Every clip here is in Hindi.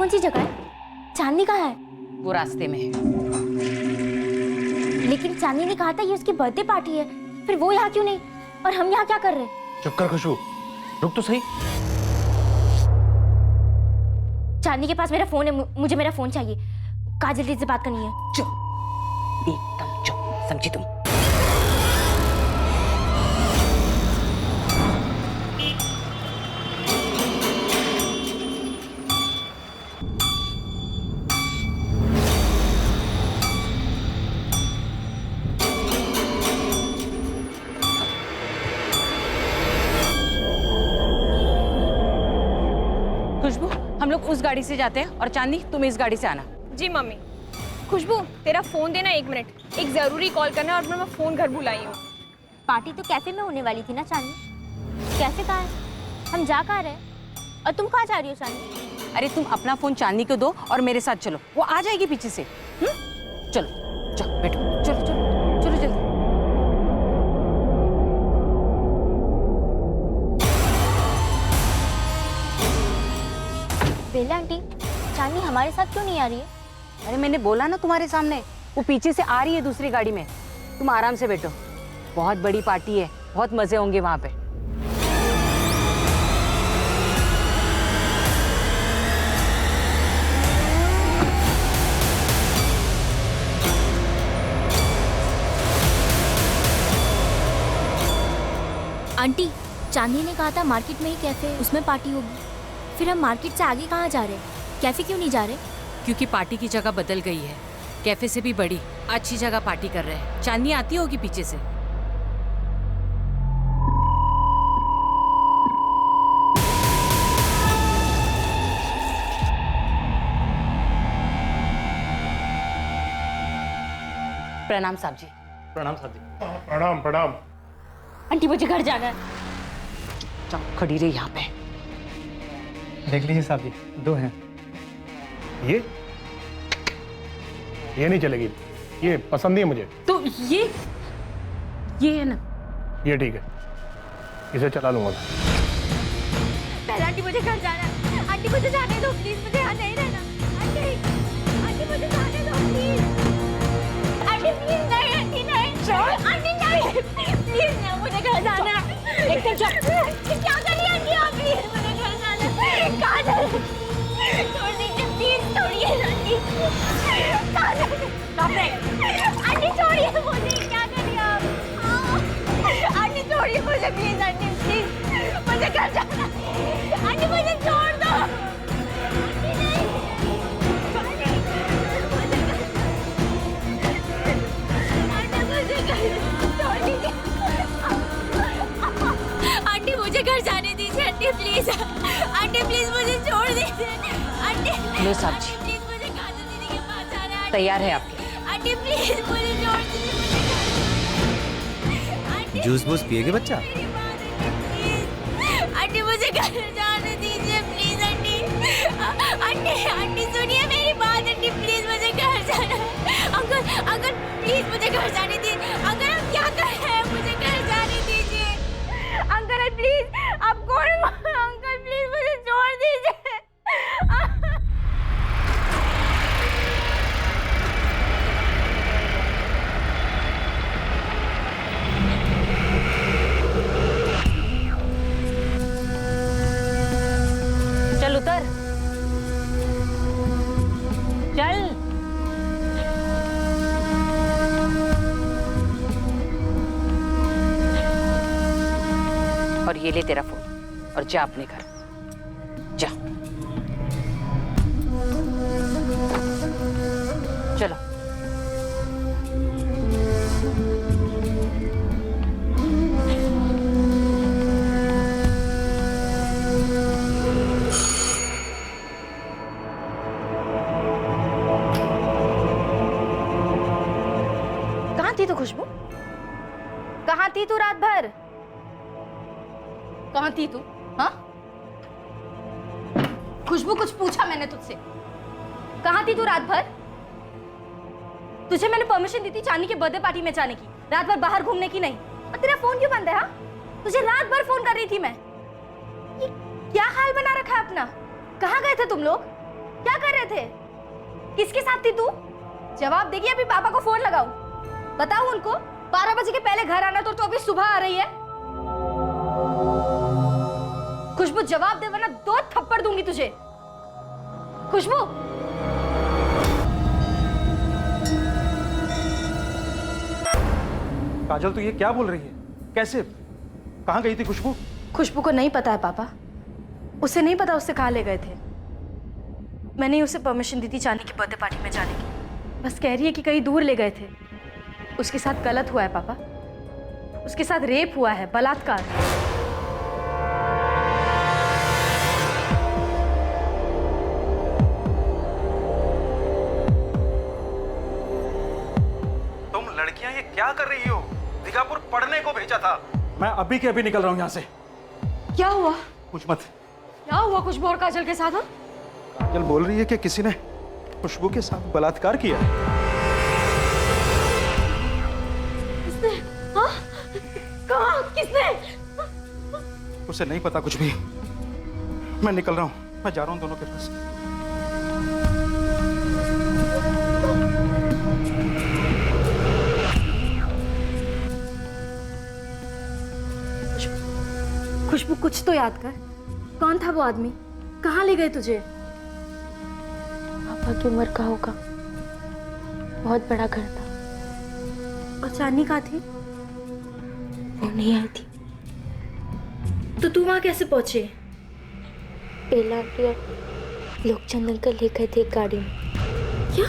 कौन सी जगह है? चांदनी कहाँ है? वो रास्ते में है। लेकिन चांदनी ने कहा था ये उसकी बर्थडे पार्टी है, फिर वो यहाँ क्यों नहीं और हम यहाँ क्या कर रहे हैं? चुप कर खुशबू, रुक तो सही। चांदनी के पास मेरा फोन है, मुझे मेरा फोन चाहिए। काजल दीदी से बात करनी है। चुप, एकदम चुप, समझी तुम? खुशबू, हम लोग उस गाड़ी से जाते हैं और चांदनी तुम इस गाड़ी से आना। जी मम्मी। खुशबू तेरा फोन देना 1 मिनट, एक जरूरी कॉल करना है और मैं फोन घर भुलाई हूँ। पार्टी तो कैफे में होने वाली थी ना चांदनी? कैफे कहाँ है? हम जा कहाँ रहे हैं? और तुम कहाँ जा रही हो चांदनी? अरे तुम अपना फोन चांदनी को दो और मेरे साथ चलो, वो आ जाएगी पीछे से। चलो जाओ बैठो, चलो चलो चलो जल्दी। बेला आंटी, चांदनी हमारे साथ क्यों नहीं आ रही है? अरे मैंने बोला ना तुम्हारे सामने, वो पीछे से आ रही है दूसरी गाड़ी में। तुम आराम से बैठो, बहुत बड़ी पार्टी है, बहुत मजे होंगे वहां पे। आंटी, चांदनी ने कहा था मार्केट में ही कैफे है, उसमें पार्टी होगी। फिर हम मार्केट से आगे कहाँ जा रहे हैं? कैफे क्यों नहीं जा रहे? क्योंकि पार्टी की जगह बदल गई है, कैफे से भी बड़ी अच्छी जगह पार्टी कर रहे हैं। चांदनी आती होगी पीछे से। प्रणाम साहब जी। प्रणाम साहब जी। प्रणाम प्रणाम। आंटी मुझे घर जाना है। जाओ खड़ी रही यहाँ पे। देख लीजिए साहब जी, 2 हैं। ये नहीं चलेगी, ये पसंद नहीं है मुझे। तो ये है ना? ये ठीक है, इसे चला लूंगा। पहले आंटी मुझे घर जाना है। आंटी मुझे जाने दो प्लीज, मुझे यहाँ नहीं रहना। आंटी, आंटी मुझे जाने दो प्लीज। आंटी प्लीज नहीं, आंटी नहीं। आंटी नहीं, प्लीज नहीं, मुझे घर जाना है। एकदम चुप। क्या कर रही है आंटी आप? प्लीज मुझे घर जाना है। काजल, छोड़ दीजिए प्लीज, छोड़िए आंटी। काजल, आंटी छोड़िए मुझे, क्या कर रही हैं आप? आंटी छोड़िए मुझे प्लीज, आंटी प्लीज, मुझे घर जाना है। आंटी मुझे छोड़ दो। आंटी नहीं, आंटी मुझे घर छोड़ दीजिए। आंटी मुझे घर जाने दीजिए आंटी प्लीज। आंटी प्लीज मुझे छोड़ दीजिए। आंटी, लो साहब जी, प्लीज मुझे काजल दीदी के पास जाना है। तैयार है आपके। आंटी प्लीज मुझे छोड़ दीजिए। आंटी, जूस बूस पिएगे बच्चा? मेरी बात है प्लीज। आंटी मुझे घर जाने दीजिए प्लीज। आंटी, आंटी, आंटी सुनिए मेरी बात। आंटी प्लीज मुझे घर जाना है। अंकल, अंकल प्लीज मुझे घर जाने दीजिए। अंकल आप क्या कर रहे हैं? मुझे घर जाने दीजिए। अंकल प्लीज, आप कौन? अंकल प्लीज मुझे छोड़ दीजिए। चल उतर, चल। और ये ले तेरा फोन और जा अपने घर, जा। चलो। कहाँ थी तू खुशबू? कहाँ थी तू रात भर? कहाँ थी तू? हाँ खुशबू, कुछ पूछा मैंने तुझसे? कहाँ थी तू रात भर? तुझे मैंने परमिशन दी थी चांदनी के बर्थडे पार्टी में जाने की, रात भर बाहर घूमने की नहीं। और तेरा फोन क्यों बंद है? हाँ, तुझे रात भर फोन कर रही थी मैं। ये क्या हाल बना रखा है अपना? कहाँ गए थे तुम लोग? क्या कर रहे थे? किसके साथ थी तू? जवाब देगी, अभी पापा को फोन लगाओ, बताओ उनको 12 बजे के पहले घर आना, तो अभी सुबह आ रही है। खुशबू जवाब दे वरना 2 थप्पड़ दूंगी तुझे। खुशबू काजल, तू ये क्या बोल रही है? कैसे? कहाँ गई थी खुशबू? खुशबू को नहीं पता है पापा, उसे नहीं पता उससे कहाँ ले गए थे। मैंने उसे परमिशन दी थी चांदी की बर्थडे पार्टी में जाने की, बस कह रही है कि कहीं दूर ले गए थे। उसके साथ गलत हुआ है पापा, उसके साथ रेप हुआ है, बलात्कार। तुम लड़कियां ये क्या कर रही हो? दिगापुर पढ़ने को भेजा था। मैं अभी के अभी निकल रहा हूँ यहाँ से। क्या हुआ? कुछ मत। क्या हुआ खुशबू और काजल के साथ? हाँ? काजल बोल रही है कि किसी ने खुशबू के साथ बलात्कार किया। किसने? हाँ? कहाँ? किसने? उसे नहीं पता कुछ भी। मैं निकल रहा हूँ, मैं जा रहा हूँ दोनों के पास। खुशबू कुछ तो याद कर, कौन था वो आदमी? कहाँ ले गए तुझे? पापा की उम्र का होगा, बहुत बड़ा घर था। और चांदनी कहाँ थी? वो नहीं आई थी। तो तू वहां कैसे पहुंचे? बेला आंटी और लोकचंद अंकल ले गए थे एक गाड़ी में। क्या?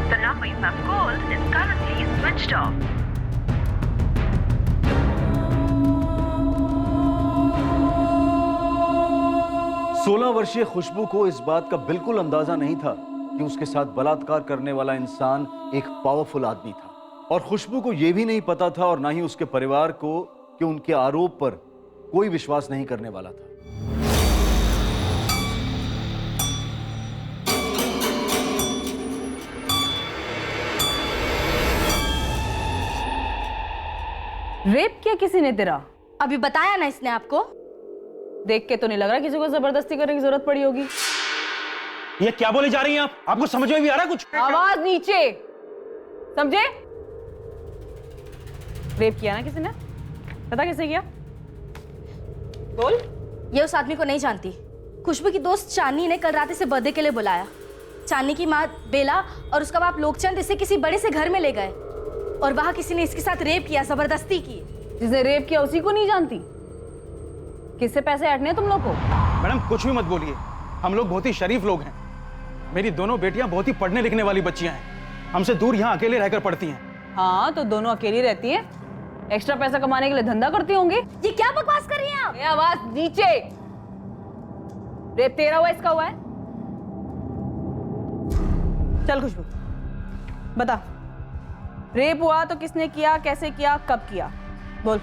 The number you have called is currently switched off. सोलह वर्षीय खुशबू को इस बात का बिल्कुल अंदाजा नहीं था कि उसके साथ बलात्कार करने वाला इंसान एक पावरफुल आदमी था। और खुशबू को यह भी नहीं पता था, और ना ही उसके परिवार को, कि उनके आरोप पर कोई विश्वास नहीं करने वाला था। रेप किया किसी ने तेरा? अभी बताया ना इसने आपको। देख के तो नहीं लग रहा किसी को जबरदस्ती करने की जरूरत पड़ी होगी। ये क्या बोले जा रही हैं आप? आपको समझ में भी आ रहा है कुछ? आवाज नीचे, समझे? रेप किया ना किसी ने? पता कैसे किया? बोल। ये उस आदमी को नहीं जानती। खुशबू की दोस्त चांदनी ने कल रात इसे बर्थडे के लिए बुलाया। चांदनी की माँ बेला और उसका बाप लोकचंद इसे किसी बड़े से घर में ले गए और वहां किसी ने इसके साथ रेप किया, जबरदस्ती की। जिसे रेप किया उसी को नहीं जानती? किससे पैसे हटने तुम लोग को? मैडम कुछ भी मत बोलिए, हम लोग बहुत ही शरीफ लोग हैं। मेरी दोनों बेटियां बहुत ही पढ़ने लिखने वाली बच्चियां हैं, हमसे दूर यहाँ अकेले रहकर पढ़ती हैं। हाँ तो दोनों अकेली रहती हैं, एक्स्ट्रा पैसा कमाने के लिए धंधा करती होंगी। ये क्या बकवास कर रही हैं आप? ये आवाज नीचे। रेप तेरा हुआ, इसका हुआ है? चल खुशबू बता, रेप हुआ तो किसने किया, कैसे किया, कब किया? बोल।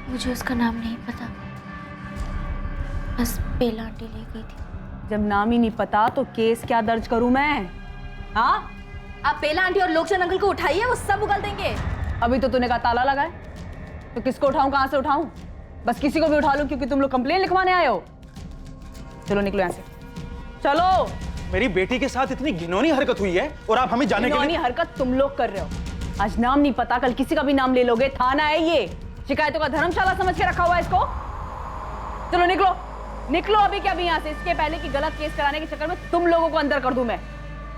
मुझे उसका नाम नहीं पता, बस बेला आंटी ले गई थी। जब नाम ही नहीं पता तो केस क्या दर्ज करूं मैं? हाँ, आप बेला आंटी और लोकचंद अंकल को उठाइए, वो सब उगल देंगे। अभी तो तूने कहा ताला लगा है, तो किसको उठाऊं, कहां से उठाऊं? बस किसी को भी उठा लूं क्योंकि तुम लोग कंप्लेन लिखवाने आए हो। चलो निकलो यहाँ से, चलो। मेरी बेटी के साथ इतनी घिनौनी हरकत हुई है और आप हमें जाने के लिए... घिनौनी हरकत तुम लोग कर रहे हो। आज नाम नहीं पता, कल किसी का भी नाम ले लोगे। थाना है ये, शिकायतों का धर्मशाला समझ के रखा हुआ है इसको। चलो निकलो, निकलो अभी क्या भी यहाँ से, इसके पहले कि गलत केस कराने के चक्कर में तुम लोगों को अंदर कर दूं मैं।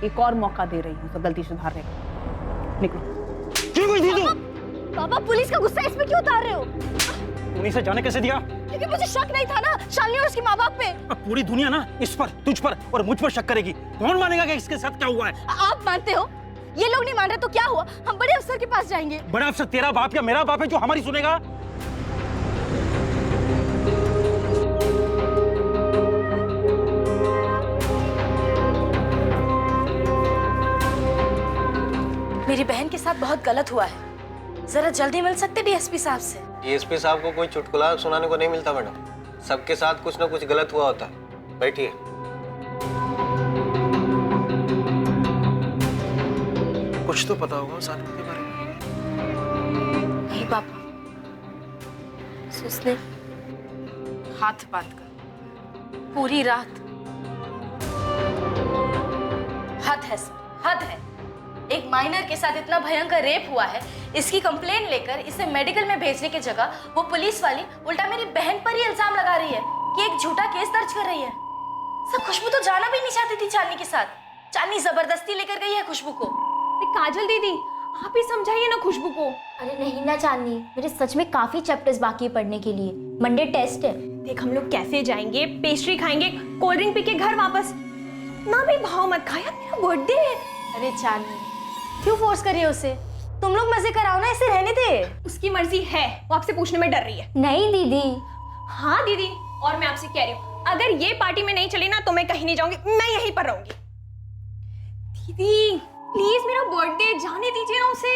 एक और मौका दे रही हूँ तो गलती सुधारने का। निकलो। क्यों कुछ दी तू? पापा पुलिस का गुस्सा इस पे क्यों उतार रहे हो? तूने इसे जाने कैसे दिया? क्योंकि मुझे शक नहीं था ना शालिनी और उसके माँ बाप पे। अब पूरी दुनिया ना इस पर, तुझ पर और मुझ पर शक करेगी। कौन मानेगा कि इसके साथ क्या हुआ है? आप मानते हो? ये लोग नहीं मान रहे तो क्या हुआ? हम बड़े अफसर के पास जाएंगे। बड़ा अफसर तेरा बाप या मेरा बाप है जो हमारी सुनेगा? मेरी बहन के साथ बहुत गलत हुआ है। जरा जल्दी मिल सकते डीएसपी साहब से? डीएसपी साहब को कोई चुटकुला सुनाने को नहीं मिलता मैडम, सबके साथ कुछ ना कुछ गलत हुआ होता है। बैठिए। कुछ तो पता होगा सानू के बारे में। नहीं पापा, उसने हाथ बांध कर पूरी रात। हद है सर, हद है। एक माइनर के साथ इतना भयंकर रेप हुआ है, इसकी कंप्लेंट लेकर इसे मेडिकल में भेजने की जगह वो पुलिस वाली उल्टा मेरी बहन पर ही इल्जाम लगा रही है कि एक झूठा केस दर्ज कर रही है। सब खुशबू तो जाना भी नहीं चाहती थी चांदनी के साथ, चांदनी जबरदस्ती लेकर गई है खुशबू को। काजल दीदी, आप ही समझाइए ना खुशबू को। अरे नहीं ना चांदनी, मेरे सच में काफी चैप्टर्स बाकी है पढ़ने के लिए, मंडे टेस्ट है। देख, हम लोग कैफे जाएंगे, पेस्ट्री खाएंगे, कोल्ड ड्रिंक पी के घर वापस। ना भी भाव मत खाया, मेरा बर्थडे है। अरे चांदनी, क्यों फोर्स कर रही हो उसे? तुम लोग मजे कराओ ना, इसे रहने दे। उसकी मर्जी है, वो आपसे पूछने में डर रही है। नहीं दीदी। हाँ दीदी, और मैं आपसे कह रही हूँ, अगर ये पार्टी में नहीं चली ना तो मैं कहीं नहीं जाऊंगी, मैं यहीं पर रहूंगी। दीदी प्लीज, मेरा बर्थडे, जाने दीजिए ना उसे।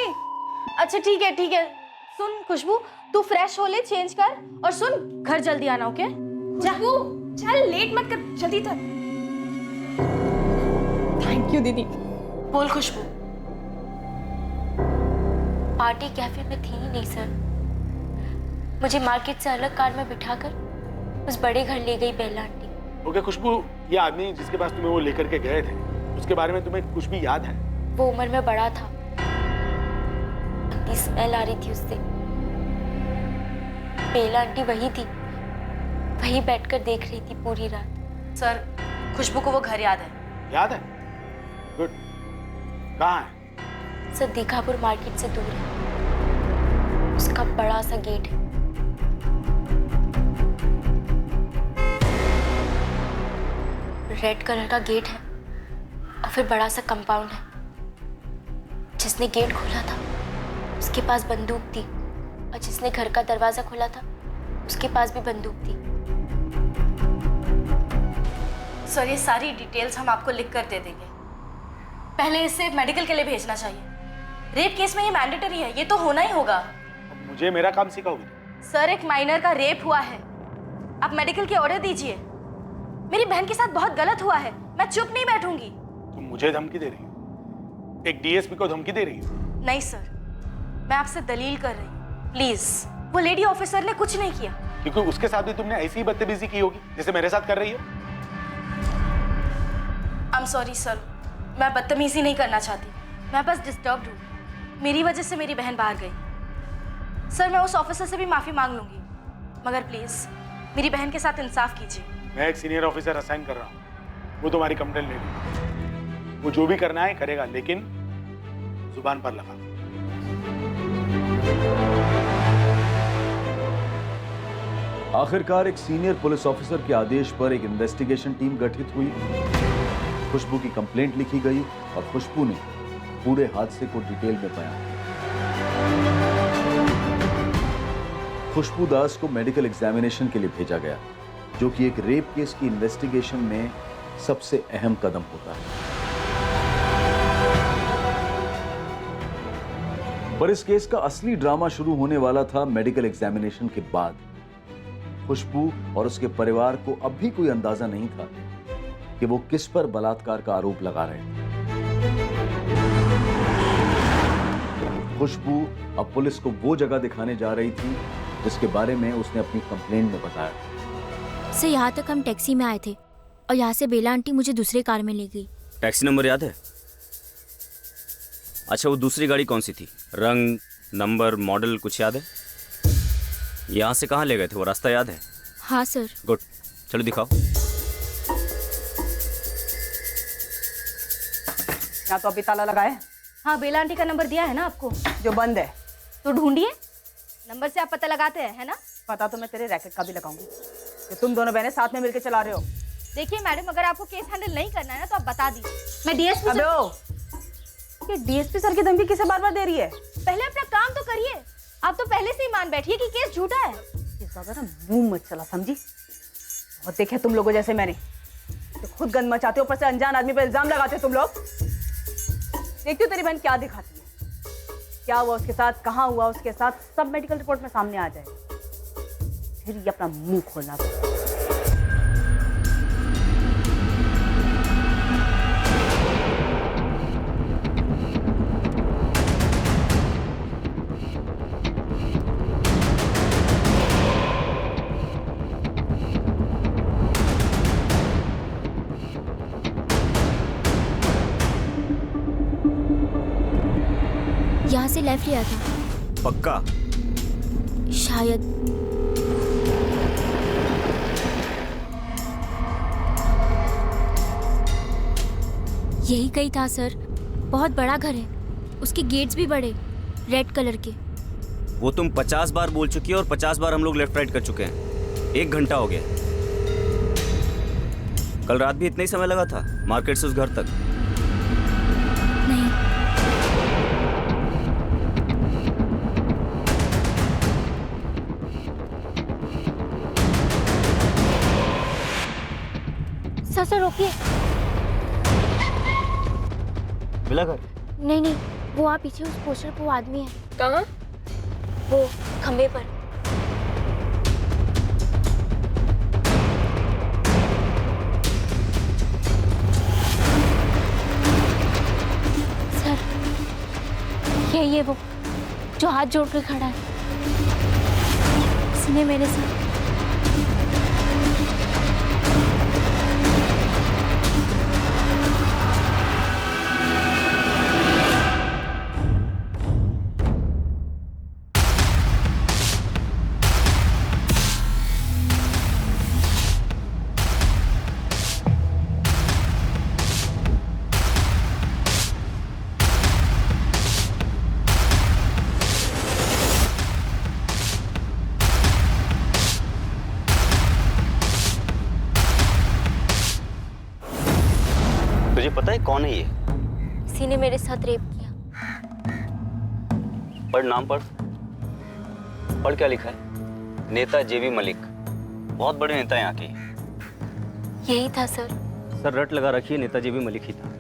अच्छा ठीक है ठीक है। सुन खुशबू, तू फ्रेश हो ले, चेंज कर, और सुन घर जल्दी आना, ओके? खुशबू चल, लेट मत कर, जल्दी कर। थैंक यू दीदी। बोल खुशबू। पार्टी कैफे में थी ही नहीं सर, मुझे मार्केट से अलग कार में बिठाकर उस बड़े घर ले गई बेला आंटी। ओके खुशबू, ये आदमी जिसके पास तुम्हें वो लेकर के गए थे, उसके बारे में तुम्हें कुछ भी याद है? वो उम्र में बड़ा था, स्मेल आ रही थी उससे। बेला आंटी वही थी, वही बैठकर देख रही थी पूरी रात। सर, खुशबू को वो घर याद है। याद है? गुड। कहाँ है? सर, दीघापुर मार्केट से दूर है, उसका बड़ा सा गेट है। रेड कलर का गेट है और फिर बड़ा सा कंपाउंड है। जिसने गेट खोला था उसके पास बंदूक थी, और जिसने घर का दरवाजा खोला था उसके पास भी बंदूक थी। सर, ये सारी डिटेल्स हम आपको लिख कर दे देंगे। पहले इसे मेडिकल के लिए भेजना चाहिए। रेप केस में ये मैंडेटरी है, ये तो होना ही होगा। मुझे मेरा काम सिखाओगे? सर, एक माइनर का रेप हुआ है, आप मेडिकल के ऑर्डर दीजिए। मेरी बहन के साथ बहुत गलत हुआ है, मैं चुप नहीं बैठूंगी। तुम मुझे धमकी दे रही हो? एक डीएसपी को धमकी दे रही हो? नहीं सर, मैं आपसे दलील कर रही हूँ, प्लीज। वो लेडी ऑफिसर ने कुछ नहीं किया। क्योंकि उसके साथ भी तुमने ऐसी ही बदतमीजी की होगी जैसे मेरे साथ कर रही हो। आई एम सॉरी सर, मैं बदतमीजी नहीं करना चाहती, मैं बस डिस्टर्ब्ड हूँ। मेरी वजह से मेरी बहन बाहर गई। सर, मैं उस ऑफिसर से भी माफी मांग लूंगी, मगर प्लीज मेरी बहन के साथ इंसाफ कीजिए। मैं एक सीनियर ऑफिसर असाइन कर रहा हूँ, वो तुम्हारी कंप्लेंट ले लेगा। वो जो भी करना है करेगा, लेकिन जुबान पर लगा। आखिरकार एक सीनियर पुलिस ऑफिसर के आदेश पर एक इन्वेस्टिगेशन टीम गठित हुई। खुशबू की कंप्लेंट लिखी गई और खुशबू ने पूरे हादसे को डिटेल में बयान किया। खुशबू दास को मेडिकल एग्जामिनेशन के लिए भेजा गया, जो कि एक रेप केस की इन्वेस्टिगेशन में सबसे अहम कदम होता है। पर इस केस का असली ड्रामा शुरू होने वाला था मेडिकल एग्जामिनेशन के बाद। खुशबू और उसके परिवार को अब भी कोई अंदाजा नहीं था कि वो किस पर बलात्कार का आरोप लगा रहे थे। खुशबू अब पुलिस को वो जगह दिखाने जा रही थी जिसके बारे में उसने अपनी कंप्लेंट में बताया। सर, यहाँ तक हम टैक्सी में आए थे और यहाँ से बेला आंटी मुझे दूसरे कार में ले गई। टैक्सी नंबर याद है? अच्छा, वो दूसरी गाड़ी कौन सी थी? रंग, नंबर, मॉडल कुछ याद है? यहाँ से कहाँ ले गए थे, वो रास्ता याद है? हाँ सर। गुड, चलो दिखाओ। यहाँ तो अभी ताला लगा है। हाँ, बेला आंटी का नंबर दिया है ना आपको, जो बंद है। तो ढूंढिए, नंबर से आप पता लगाते हैं, है ना? पता तो मैं तेरे रैकेट का भी लगाऊंगी कि तुम दोनों बहनें साथ में मिलकर चला रहे हो। देखिए मैडम, अगर आपको केस हैंडल नहीं करना है ना तो आप बता दीजिए। मैं डीएसपी अबे ओ, ये डीएसपी सर की धमकी किसे बार बार दे रही है? पहले अपना काम तो करिए। आप तो पहले से ही मान बैठिए कि केस झूठा है। इस बार ना मुंह मत चला, समझी? और देखे तुम लोगों जैसे मैंने, तो खुद गंद मचाते हो, ऊपर से अनजान आदमी पर इल्जाम लगाते हो तुम लोग। देखती हो तेरी बहन क्या दिखाती है। क्या हुआ उसके साथ, कहाँ हुआ उसके साथ, सब मेडिकल रिपोर्ट में सामने आ जाए, फिर ये अपना मुंह खोलना पड़ेगा। यहाँ से लेफ्ट लिया था पक्का? शायद। यही कहीं था सर। बहुत बड़ा घर है, उसके गेट्स भी बड़े, रेड कलर के। वो तुम 50 बार बोल चुकी है और 50 बार हम लोग लेफ्ट राइट कर चुके हैं। 1 घंटा हो गया। कल रात भी इतना ही समय लगा था मार्केट से उस घर तक? नहीं। सर रोकिए। मिला घर? नहीं नहीं, वो आप पीछे उस पोस्टर पे वो आदमी है। कहाँ? वो खंबे पर। सर यही है वो जो हाथ जोड़ कर खड़ा है। इसने मेरे साथ तुझे पता है कौन है ये? किसी ने मेरे साथ रेप किया। पढ़, नाम पढ़। पढ़ क्या लिखा है? नेता जेबी मलिक। बहुत बड़े नेता यहाँ के। यही था सर। सर रट लगा रखी है, नेता जेबी मलिक ही था।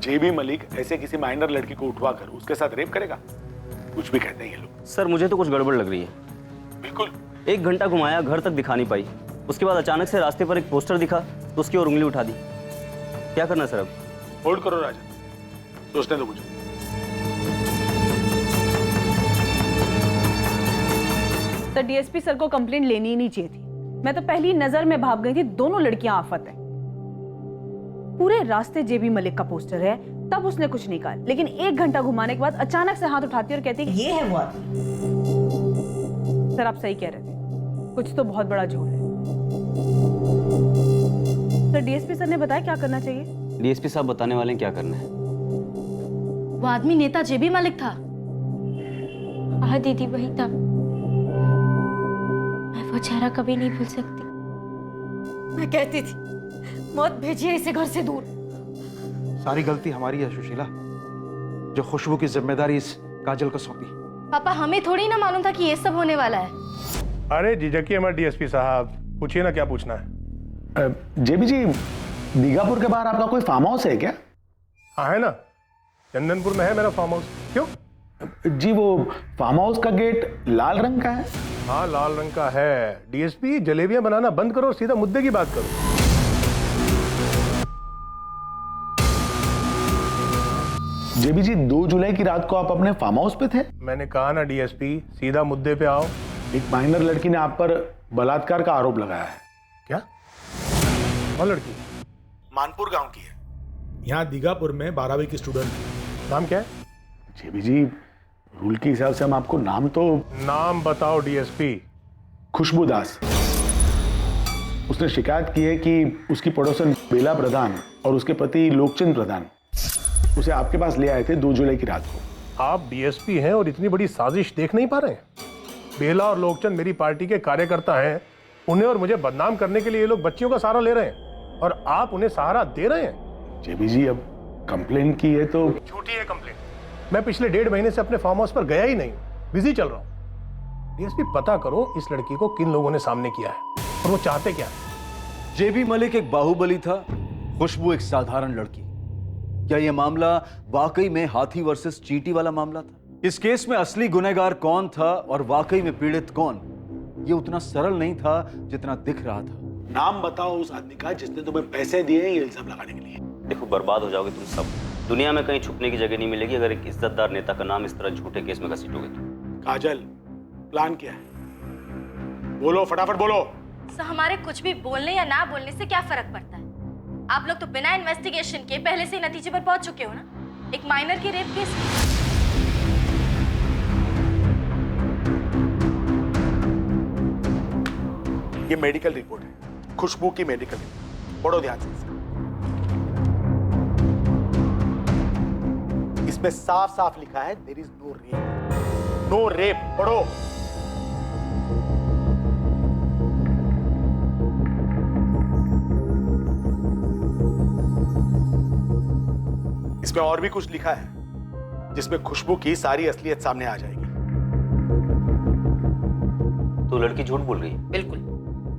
जेबी मलिक ऐसे किसी माइनर लड़की को उठवाकर उसके साथ रेप करेगा? कुछ भी कहते हैं ये लोग। सर मुझे तो कुछ गड़बड़ लग रही है। बिल्कुल। 1 घंटा घुमाया, घर तक दिखा नहीं पाई। उसके बाद अचानक से रास्ते पर एक पोस्टर दिखा तो उसकी ओर उंगली उठा दी। क्या करना सर अब? होल्ड करो राजा, सोचने दो मुझे। तो डीएसपी सर को कंप्लेंट लेनी ही नहीं चाहिए थी। मैं तो पहली नजर में भाग गई थी, दोनों लड़कियां आफत हैं। पूरे रास्ते जेबी मलिक का पोस्टर है, तब उसने कुछ नहीं कहा, लेकिन 1 घंटा घुमाने के बाद अचानक से हाथ उठाती और कहती ये है वो आदमी। सर आप सही कह रहे थे, कुछ तो बहुत बड़ा झोल है। सर डीएसपी सर ने बताया क्या करना चाहिए? डीएसपी साहब बताने वाले हैं क्या करना है। वो आदमी नेता जेबी मलिक था। हाँ दीदी वही था। मैं वो चेहरा कभी नहीं भूल सकती। मैं कहती थी मत भेजिए इसे घर से दूर। सारी गलती हमारी है सुशीला, जो खुशबू की जिम्मेदारी इस काजल को सौंपी। पापा हमें थोड़ी ना मालूम था कि ये सब होने वाला है। अरे झिझकिए मत डीएसपी साहब, पूछिए ना क्या पूछना है। जेबी जी, दीघापुर के बाहर आपका कोई फार्म हाउस है क्या? हाँ है ना, चंदनपुर में है मेरा फार्म हाउस। क्यों जी? वो फार्म हाउस का गेट लाल रंग का है। हाँ लाल रंग का है। डीएसपी जलेबियां बनाना बंद करो और सीधा मुद्दे की बात करो। जेबी जी, 2 जुलाई की रात को आप अपने फार्म हाउस पे थे। मैंने कहा ना डीएसपी, सीधा मुद्दे पे आओ। एक माइनर लड़की ने आप पर बलात्कार का आरोप लगाया है। क्या? कौन लड़की? मानपुर गांव की है, यहाँ दीघापुर में 12वीं की स्टूडेंट है। नाम क्या है? जेबी जी, रूल के हिसाब से हम आपको नाम बताओ डीएसपी। खुशबू दास। उसने शिकायत की है कि उसकी पड़ोसन बेला प्रधान और उसके पति लोकचंद प्रधान उसे आपके पास ले आए थे 2 जुलाई की रात को। आप डीएसपी हैं और इतनी बड़ी साजिश देख नहीं पा रहे हैं? बेला और लोकचंद मेरी पार्टी के कार्यकर्ता हैं। उन्हें और मुझे बदनाम करने के लिए ये लोग बच्चियों का सहारा ले रहे हैं और आप उन्हें सहारा दे रहे हैं। जेबी जी, अब कंप्लेन की है तो झूठी है कंप्लेन। मैं पिछले 1.5 महीने से अपने फार्म हाउस पर गया ही नहीं, बिजी चल रहा हूँ। डीएसपी पता करो इस लड़की को किन लोगों ने सामने किया है और वो चाहते क्या है। जेबी मलिक एक बाहुबली था, खुशबू एक साधारण लड़की। क्या यह मामला वाकई में हाथी वर्सेस चींटी वाला मामला था? इस केस में असली गुनहगार कौन था और वाकई में पीड़ित कौन, ये उतना सरल नहीं था जितना दिख रहा था। नाम बताओ उस आदमी का जिसने तुम्हें पैसे दिए हैं ये इल्जाम लगाने के लिए। देखो, बर्बाद हो जाओगे तुम सब। दुनिया में कहीं छुपने की जगह नहीं मिलेगी अगर एक इज्जतदार नेता का नाम इस तरह झूठे केस में घसीटोगे तो। काजल, प्लान क्या है? बोलो, फटाफट बोलो। सर, हमारे कुछ भी बोलने या ना बोलने से क्या फर्क पड़ता है? आप लोग तो बिना इन्वेस्टिगेशन के पहले से ही नतीजे पर पहुंच चुके हो ना, एक माइनर के रेप केस। ये मेडिकल रिपोर्ट है, खुशबू की मेडिकल रिपोर्ट। पढ़ो ध्यान से। इसमें साफ साफ लिखा है there is no rape. No rape, पढ़ो। इसमें और भी कुछ लिखा है जिसमें खुशबू की सारी असलियत सामने आ जाएगी। तो लड़की झूठ बोल रही है? बिल्कुल,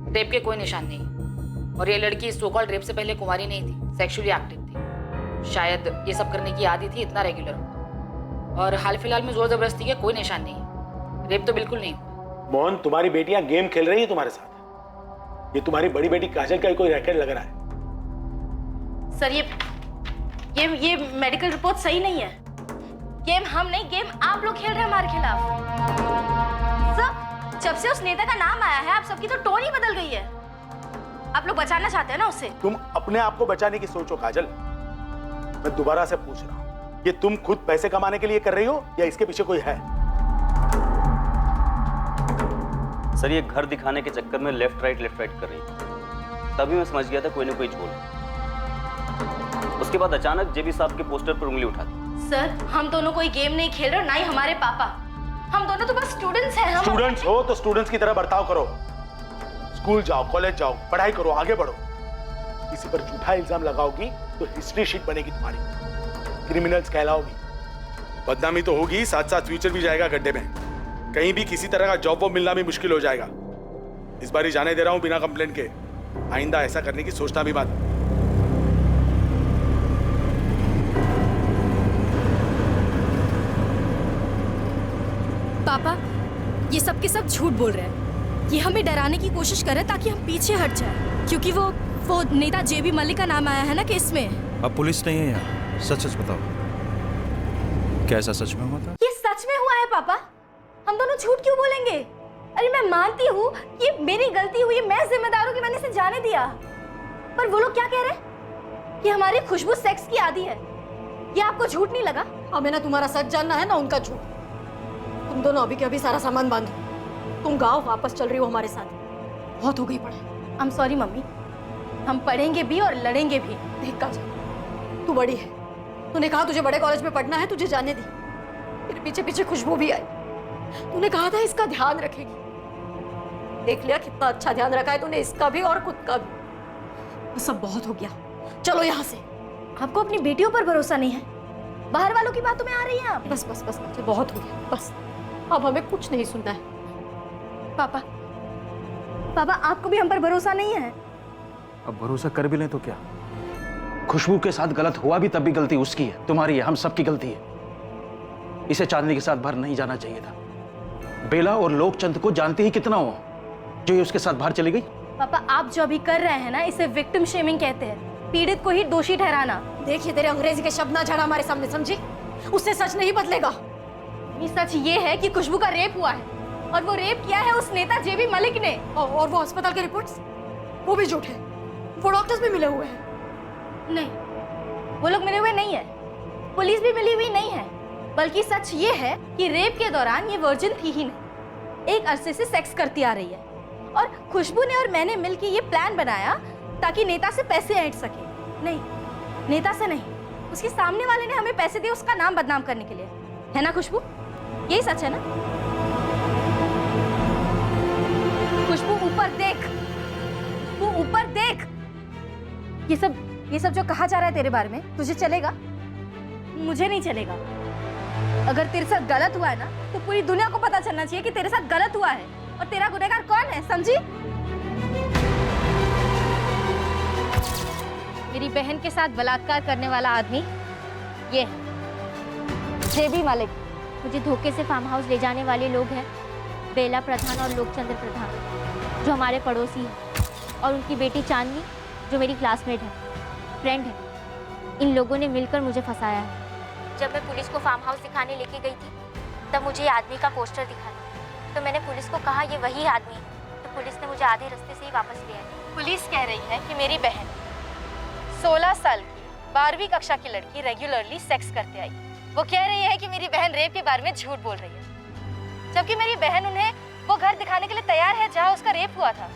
रेप के कोई निशान नहीं। और ये लड़की सो कॉल्ड रेप से पहले कुंवारी नहीं थी, सेक्सुअली एक्टिव थी। शायद ये सब करने की आदत थी, इतना रेगुलर हो। और हाल फिलहाल में जोर जबरदस्ती के कोई निशान नहीं। रेप तो बिल्कुल नहीं। मोहन, तुम्हारी बेटियां गेम खेल रही है तुम्हारे साथ। ये तुम्हारी बड़ी बेटी काजल का ही कोई रैकेट लग रहा है। सर, ये मेडिकल रिपोर्ट सही नहीं है। गेम हम नहीं, गेम आप लोग खेल रहे हैं हमारे खिलाफ। सर, जब से उस नेता का नाम आया है आप सबकी तो टोन ही बदल गई है। आप लोग बचाना चाहते हैं ना उससे। तुम अपने आप को बचाने की सोचो काजल। मैं दोबारा से पूछ रहा हूं, ये तुम खुद पैसे कमाने के लिए कर रही हो या इसके पीछे कोई है? सर, ये घर दिखाने के चक्कर में लेफ्ट राइट कर रही थी। तभी मैं समझ गया था कोई ना कोई झोल। उसके बाद अचानक जेबी साहब के पोस्टर पर उंगली उठा दी। सर, हम दोनों कोई गेम नहीं खेल रहे, ना ही हमारे पापा। हम दोनों तो बस स्टूडेंट्स हैं। हम स्टूडेंट्स हो तो स्टूडेंट्स की तरह बर्ताव करो। स्कूल जाओ, कॉलेज जाओ, पढ़ाई करो, आगे बढ़ो। किसी पर झूठा इल्जाम लगाओगी तो हिस्ट्री शीट बनेगी तुम्हारी, क्रिमिनल्स कहलाओगी। बदनामी तो होगी, साथ साथ फ्यूचर भी जाएगा गड्ढे में। कहीं भी किसी तरह का जॉब वो मिलना भी मुश्किल हो जाएगा। इस बार ही जाने दे रहा हूं बिना कंप्लेंट के। आइंदा ऐसा करने की सोचना भी मत। पापा, ये सब के सब झूठ बोल रहे हैं। ये हमें डराने की कोशिश कर रहे हैं ताकि हम पीछे हट जाए, क्योंकि वो नेता जेबी मलिक का नाम आया है ना केस में। अब पुलिस नहीं है यहाँ, सच सच बताओ, क्या ऐसा सच में हुआ था? ये सच में हुआ है पापा। हम दोनों झूठ क्यों बोलेंगे? अरे मैं मानती हूँ कि मेरी गलती हुई, मैं जिम्मेदार हूँ कि मैंने इसे जाने दिया। पर वो लोग क्या कह रहे हैं कि हमारी खुशबू सेक्स की आदी है। ये आपको झूठ नहीं लगा? हमें ना तुम्हारा सच जानना है ना उनका झूठ। तुम दोनों अभी के अभी सारा सामान बांधो, तुम गांव वापस चल रही हो हमारे साथ। बहुत हो गई पढ़ाई। आई एम सॉरी मम्मी, हम पढ़ेंगे भी और लड़ेंगे भी। देख काजल, तू बड़ी है, तूने कहा तुझे बड़े कॉलेज में पढ़ना है, तुझे जाने दी। फिर पीछे पीछे खुशबू भी आई, तूने कहा था इसका ध्यान रखेगी। देख लिया कितना अच्छा ध्यान रखा है तूने, इसका भी और खुद का भी। सब बहुत हो गया, चलो यहाँ से। आपको अपनी बेटियों पर भरोसा नहीं है? बाहर वालों की बातों में आ रही हैं आप। बस बस बस, बहुत हो गया, बस अब हमें कुछ नहीं सुनना है। पापा, पापा आपको भी हम पर भरोसा नहीं है? अब भरोसा कर भी लें तो क्या? खुशबू के साथ गलत हुआ भी तब भी गलती उसकी है, तुम्हारी है, हम सबकी गलती है। इसे चांदनी के साथ बाहर नहीं जाना चाहिए था। बेला और लोकचंद को जानते ही कितना हो जो ये उसके साथ बाहर चली गई। पापा, आप जो अभी कर रहे हैं ना, इसे विक्टिम शेमिंग कहते हैं, पीड़ित को ही दोषी ठहराना। देखिए, तेरे अंग्रेजी के शब्द ना झाड़ा हमारे सामने, समझी? उससे सच नहीं बदलेगा। ये सच ये है कि खुशबू का रेप हुआ है, और वो रेप किया है उस नेता जेबी मलिक ने। और वो अस्पताल के रिपोर्ट्स, वो भी झूठ है। वो डॉक्टर्स भी मिले हुए हैं। नहीं, वो लोग मिले हुए नहीं है, पुलिस भी मिली हुई नहीं है। बल्कि सच ये है कि रेप के दौरान ये वर्जिन थी ही नहीं, एक अरसे से सेक्स करती आ रही है। और खुशबू ने और मैंने मिलकर ये प्लान बनाया ताकि नेता से पैसे ऐंठ सके। नहीं, नेता से नहीं, उसके सामने वाले ने हमें पैसे दिए उसका नाम बदनाम करने के लिए, है ना खुशबू? यही सच है ना? खुशबू ऊपर देख, वो ऊपर देख। ये सब जो कहा जा रहा है तेरे बारे में, तुझे चलेगा? मुझे नहीं चलेगा। अगर तेरे साथ गलत हुआ है ना, तो पूरी दुनिया को पता चलना चाहिए कि तेरे साथ गलत हुआ है, और तेरा गुनहगार कौन है, समझी? मेरी बहन के साथ बलात्कार करने वाला आदमी ये है, जेबी मलिक। मुझे धोखे से फार्म हाउस ले जाने वाले लोग हैं बेला प्रधान और लोकचंद्र प्रधान, जो हमारे पड़ोसी हैं, और उनकी बेटी चांदनी, जो मेरी क्लासमेट है, फ्रेंड है। इन लोगों ने मिलकर मुझे फंसाया है। जब मैं पुलिस को फार्म हाउस दिखाने लेके गई थी, तब मुझे ये आदमी का पोस्टर दिखा, तो मैंने पुलिस को कहा ये वही आदमी है, तो पुलिस ने मुझे आधे रास्ते से ही वापस ले आई। पुलिस कह रही है कि मेरी बहन 16 साल की 12वीं कक्षा की लड़की रेगुलरली सेक्स करते आई। वो कह रही है कि मेरी बहन रेप के बारे में झूठ बोल रही है, जबकि मेरी बहन उन्हें वो घर दिखाने के लिए तैयार है जहां उसका रेप हुआ था,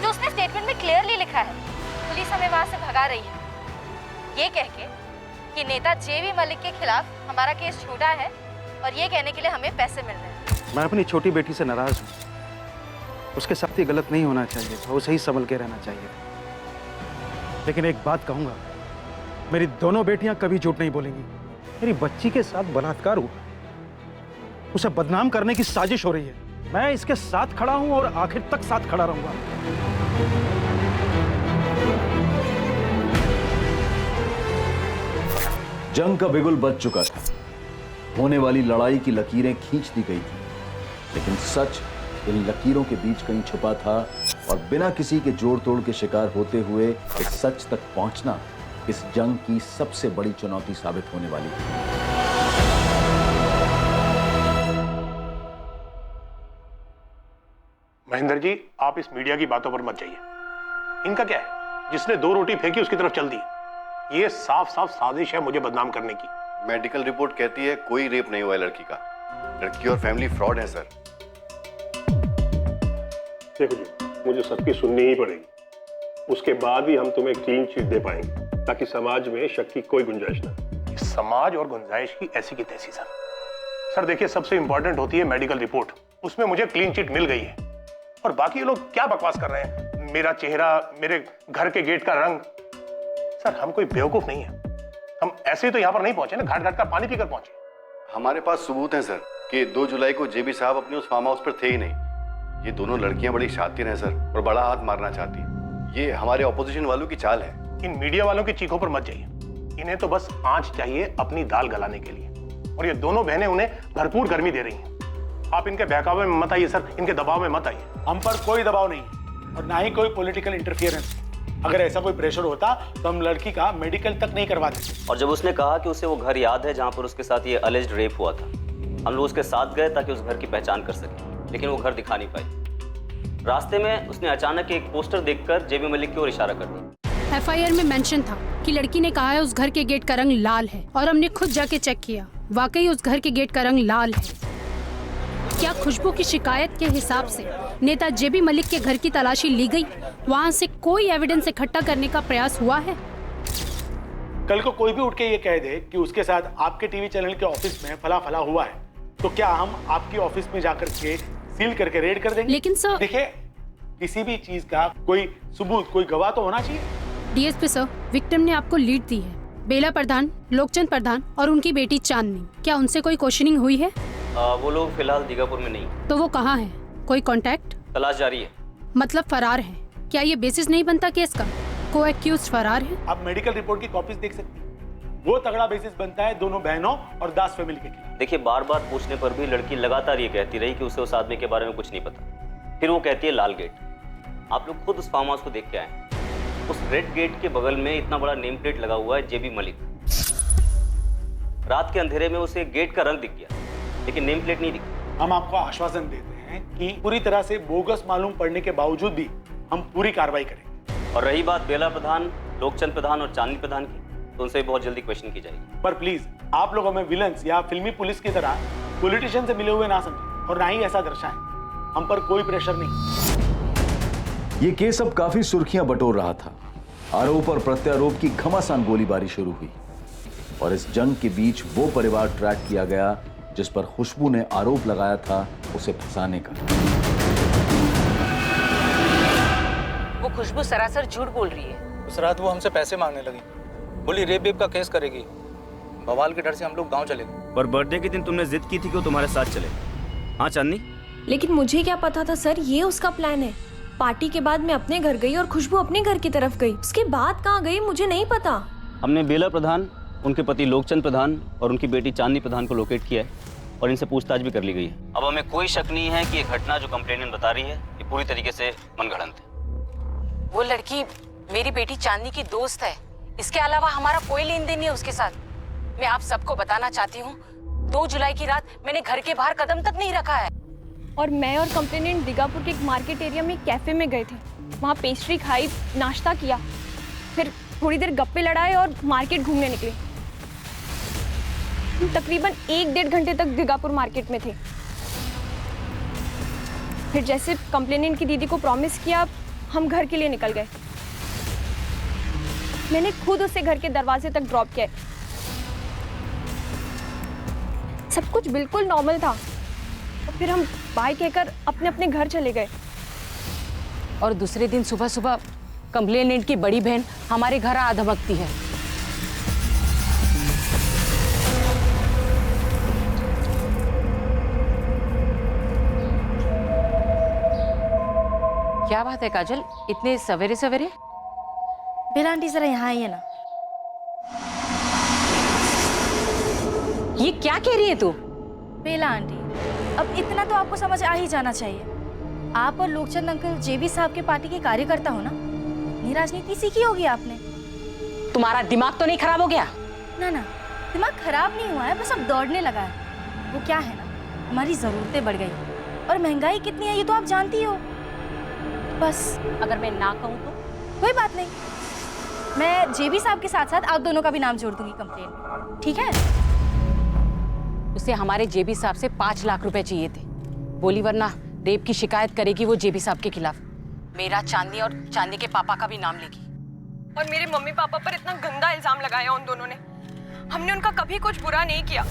जो उसने स्टेटमेंट में क्लियरली लिखा है। पुलिस हमें वहां से भगा रही है, ये कह के कि नेता जेबी मलिक के खिलाफ हमारा केस झूठा है, और ये कहने के लिए हमें पैसे मिल रहे हैं। मैं अपनी छोटी बेटी से नाराज हूँ। उसके साथ ये गलत नहीं होना चाहिए था, उसे ही संभल के रहना चाहिए था। लेकिन एक बात कहूंगा, मेरी दोनों बेटियां कभी झूठ नहीं बोलेंगी। मेरी बच्ची के साथ बलात्कार हुआ, उसे बदनाम करने की साजिश हो रही है। मैं इसके साथ खड़ा हूं और आखिर तक साथ खड़ा रहूंगा। जंग का बिगुल बज चुका था, होने वाली लड़ाई की लकीरें खींच दी गई थी, लेकिन सच इन लकीरों के बीच कहीं छुपा था, और बिना किसी के जोड़ तोड़ के शिकार होते हुए इस सच तक पहुंचना इस जंग की सबसे बड़ी चुनौती साबित होने वाली थी। महेंद्र जी, आप इस मीडिया की बातों पर मत जाइए। इनका क्या है, जिसने 2 रोटी फेंकी उसकी तरफ चल दी। ये साफ साफ साजिश है मुझे बदनाम करने की। मेडिकल रिपोर्ट कहती है कोई रेप नहीं हुआ है लड़की का। लड़की और फैमिली फ्रॉड है सर। देखो जी, मुझे सबकी सुननी ही पड़ेगी, उसके बाद ही हम तुम्हें क्लीन चिट दे पाएंगे, ताकि समाज में शक की कोई गुंजाइश ना। इस समाज और गुंजाइश की ऐसी की तैसी सर देखिए, सबसे इंपॉर्टेंट होती है मेडिकल रिपोर्ट। उसमें मुझे क्लीन चिट मिल गई है, और बाकी ये लोग क्या बकवास कर रहे हैं, मेरा चेहरा, मेरे घर के गेट का रंग। सर हम कोई बेवकूफ नहीं है, हम ऐसे ही तो यहाँ पर नहीं पहुंचे ना, घाट घाट का पानी पीकर पहुंचे। हमारे पास सबूत है सर कि 2 जुलाई को जेबी साहब अपने उस फार्म हाउस पर थे ही नहीं। ये दोनों लड़कियां बड़ी शातिर हैं सर, और बड़ा हाथ मारना चाहती हैं। ये हमारे ऑपोजिशन वालों की चाल है। इन मीडिया वालों की चीखों पर मत जाइए, इन्हें तो बस आंच चाहिए अपनी दाल गलाने के लिए, और ये दोनों बहनें उन्हें भरपूर गर्मी दे रही हैं। आप इनके बहकावे में मत आइए सर, इनके दबाव में मत आइए। हम पर कोई दबाव नहीं, और ना ही कोई पॉलिटिकल इंटरफियरेंस। अगर ऐसा कोई प्रेशर होता तो हम लड़की का मेडिकल तक नहीं करवाते। और जब उसने कहा कि उसे वो घर याद है जहां पर उसके साथ ये अलेज्ड रेप हुआ था, हम लोग उसके साथ गए ताकि उस घर की पहचान कर सके, लेकिन वो घर दिखा नहीं पाई। रास्ते में उसने अचानक एक पोस्टर देखकर जेबी मलिक की ओर इशारा कर दिया। एफआईआर में मेंशन था कि लड़की ने कहा है उस घर के गेट का रंग लाल है, और हमने खुद जाके चेक किया, वाकई उस घर के गेट का रंग लाल है। क्या खुशबू की शिकायत के हिसाब से नेता जेबी मलिक के घर की तलाशी ली गई? वहाँ से कोई एविडेंस इकट्ठा करने का प्रयास हुआ है? कल को कोई भी उठ के ये कह दे कि उसके साथ आपके टीवी चैनल के ऑफिस में फला फला हुआ है, तो क्या हम आपकी ऑफिस में जाकर के सील करके रेड कर देंगे? लेकिन सर देखिए, किसी भी चीज का कोई सबूत, कोई गवाह तो होना चाहिए। डीएसपी सर, विक्टिम ने आपको लीड दी है, बेला प्रधान, लोकचंद प्रधान और उनकी बेटी चांदनी। क्या उनसे कोई क्वेश्चनिंग हुई है? वो लोग फिलहाल दीगापुर में नहीं। तो वो कहाँ है? कोई कांटेक्ट? तलाश जारी है। मतलब फरार है? क्या ये बेसिस नहीं बनता केस का? को एक्यूज फरार है? आप मेडिकल रिपोर्ट की कॉपीज देख सकते हैं, वो तगड़ा बेसिस बनता है दोनों बहनों और दास फैमिली के खिलाफ। देखिए, बार बार पूछने पर भी लड़की लगातार ये कहती रही कि उसे उस आदमी के बारे में कुछ नहीं पता। फिर वो कहती है लाल गेट। आप लोग खुद उस फार्म हाउस को देख के आए। उस रेड गेट के बगल में इतना बड़ा नेम प्लेट लगा हुआ है जेबी मलिक। रात के अंधेरे में उसे गेट का रंग दिख गया, लेकिन नेम प्लेट नहीं दिखी। हम आपको आश्वासन देते हैं कि पूरी तरह से बोगस मालूम पड़ने के बावजूद भी हम पूरी कार्रवाई करेंगे। और रही बात बेला प्रधान, लोकचंद प्रधान और चांदनी प्रधान की, तो उनसे बहुत जल्दी क्वेश्चन की जाएगी। पर प्लीज आप लोग हमें विलन्स या फिल्मी पुलिस की तरह पॉलिटिशियन से मिले हुए ना समझें, और ना ही ऐसा दर्शाएं। हम पर कोई प्रेशर नहीं। ये केस अब काफी सुर्खियां बटोर रहा था। आरोप और प्रत्यारोप की घमासान गोलीबारी शुरू हुई, और इस जंग के बीच वो परिवार ट्रैक किया गया जिस पर खुशबू ने आरोप लगाया था उसे फंसाने का। वो खुशबू सरासर झूठ बोल रही है। उस रात वो हमसे पैसे मांगने लगी, बोली रेप वेप का केस करेगी। बवाल के डर से हम लोग गांव चले गए। पर बर्थडे के दिन तुमने जिद की थी कि वो तुम्हारे साथ चले। हाँ चांदनी? लेकिन मुझे क्या पता था सर, ये उसका प्लान है। पार्टी के बाद मैं अपने घर गई और खुशबू अपने घर की तरफ गई। उसके बाद कहाँ गई मुझे नहीं पता। हमने बेला प्रधान, उनके पति लोकचंद प्रधान और उनकी बेटी चांदनी प्रधान को लोकेट किया है और इनसे पूछताछ भी कर ली गई है। अब हमें कोई शक नहीं है कि ये घटना जो कंप्लेनेंट बता रही है ये पूरी तरीके से मनगढ़ंत है। वो लड़की मेरी बेटी चांदनी की दोस्त है, इसके अलावा हमारा कोई लेन देन नहीं है उसके साथ। मैं आप सबको बताना चाहती हूँ 2 जुलाई की रात मैंने घर के बाहर कदम तक नहीं रखा है। और मैं और कंप्लेनेंट दिगापुर के एक मार्केट एरिया में कैफे में गए थे, वहाँ पेस्ट्री खाई, नाश्ता किया, फिर थोड़ी देर गप्पे लड़ाए और मार्केट घूमने निकले। हम तकरीबन 1-1.5 घंटे तक दिगापुर मार्केट में थे। फिर जैसे कंप्लेनेंट की दीदी को प्रॉमिस किया, हम घर के लिए निकल गए। मैंने खुद उसे घर के दरवाजे तक ड्रॉप किया। सब कुछ बिल्कुल नॉर्मल था और फिर हम बाय कहकर अपने अपने घर चले गए। और दूसरे दिन सुबह सुबह कंप्लेनेंट की बड़ी बहन हमारे घर आ धमकती है। क्या बात है काजल, इतने सवेरे सवेरे? बेला आंटी जरा यहाँ आइए ना। ये क्या कह रही है तू? बेला आंटी, अब इतना तो आपको समझ आ ही जाना चाहिए। आप और लोकचंद अंकल जेबी साहब के पार्टी के कार्यकर्ता हो ना। इतनी राजनीति सीखी होगी आपने। तुम्हारा दिमाग तो नहीं खराब हो गया? ना ना, दिमाग खराब नहीं हुआ है, बस अब दौड़ने लगा है। वो क्या है ना, हमारी जरूरतें बढ़ गई और महंगाई कितनी है ये तो आप जानती हो। बस अगर मैं ना कहूँ तो? कोई बात नहीं, मैं जेबी साहब के साथ साथ आप दोनों का भी नाम जोड़ दूंगी कंप्लेन में, ठीक है? उसे हमारे जेबी साहब से 5 लाख रुपए चाहिए थे। बोली वरना रेप की शिकायत करेगी वो जेबी साहब के खिलाफ। मेरा, चांदनी और चांदनी के पापा का भी नाम लेगी। और मेरे मम्मी पापा पर इतना गंदा इल्जाम लगाया उन दोनों ने। हमने उनका कभी कुछ बुरा नहीं किया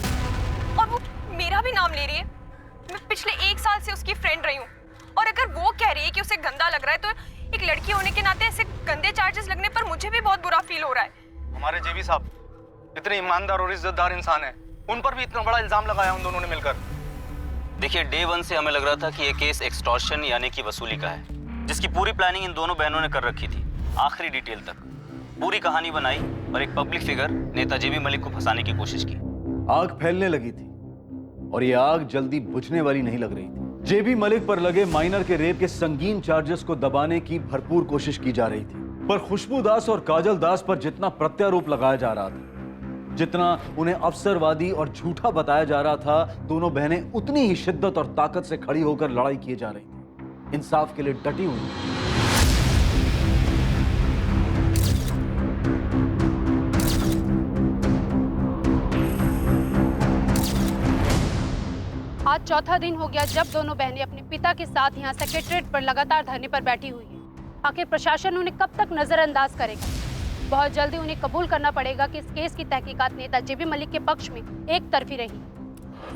और वो मेरा भी नाम ले रही है। मैं पिछले 1 साल से उसकी फ्रेंड रही हूँ और अगर वो कह रही है कि उसे गंदा लग रहा है तो एक लड़की होने के नाते ऐसे गंदे चार्जेस लगने पर मुझे भी बहुत बुरा फील हो रहा है। हमारे जेबी साहब इतने ईमानदार और इज्जतदार इंसान हैं, उन पर भी इतना बड़ा इल्जाम लगाया उन दोनों ने मिलकर। देखिए, डे 1 से हमें लग रहा था कि ये केस एक्सटॉर्शन यानी कि वसूली का है, जिसकी पूरी प्लानिंग इन दोनों बहनों ने कर रखी थी, आखिरी डिटेल तक पूरी कहानी बनाई और एक पब्लिक फिगर नेता जेबी मलिक को फंसाने की कोशिश की। आग फैलने लगी थी और ये आग जल्दी बुझने वाली नहीं लग रही थी। जेबी मलिक पर लगे माइनर के रेप के संगीन चार्जेस को दबाने की भरपूर कोशिश की जा रही थी, पर खुशबू दास और काजल दास पर जितना प्रत्यारोप लगाया जा रहा था, जितना उन्हें अवसरवादी और झूठा बताया जा रहा था, दोनों बहनें उतनी ही शिद्दत और ताकत से खड़ी होकर लड़ाई किए जा रही थी, इंसाफ के लिए डटी हुई। आज चौथा दिन हो गया जब दोनों बहनें अपने पिता के साथ यहाँ सेक्रेटरीट पर लगातार धरने पर बैठी हुई हैं। आखिर प्रशासन उन्हें कब तक नजरअंदाज करेगा? बहुत जल्दी उन्हें कबूल करना पड़ेगा कि इस केस की तहकीकात नेता जेबी मलिक के पक्ष में एक तरफी रही।